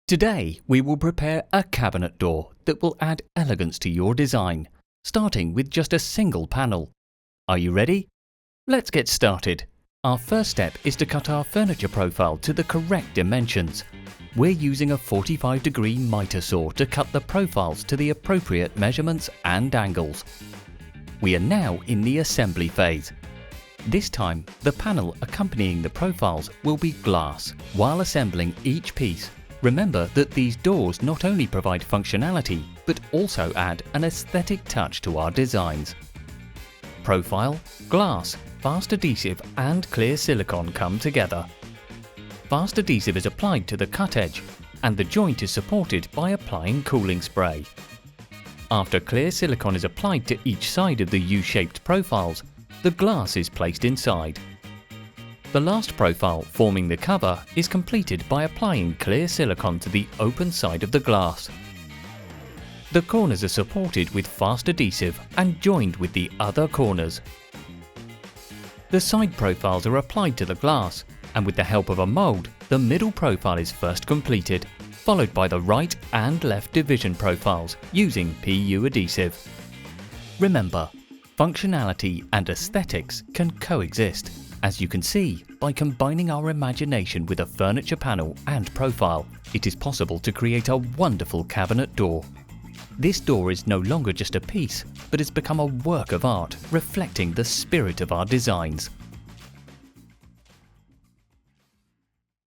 Today we will prepare a cabinet door that will add elegance to your design, starting with just a single panel. Are you ready? Let's get started. Our first step is to cut our furniture profile to the correct dimensions. We're using a 45-degree miter saw to cut the profiles to the appropriate measurements and angles. We are now in the assembly phase. This time, the panel accompanying the profiles will be glass. While assembling each piece, remember that these doors not only provide functionality, but also add an aesthetic touch to our designs. Profile, glass, fast adhesive and clear silicone come together. Fast adhesive is applied to the cut edge, and the joint is supported by applying cooling spray. After clear silicone is applied to each side of the U-shaped profiles, the glass is placed inside. The last profile, forming the cover, is completed by applying clear silicone to the open side of the glass. The corners are supported with fast adhesive and joined with the other corners. The side profiles are applied to the glass, and with the help of a mould, the middle profile is first completed, followed by the right and left division profiles using PU adhesive. Remember, functionality and aesthetics can coexist, as you can see by combining our imagination with a furniture panel and profile. It is possible to create a wonderful cabinet door. This door is no longer just a piece, but has become a work of art, reflecting the spirit of our designs.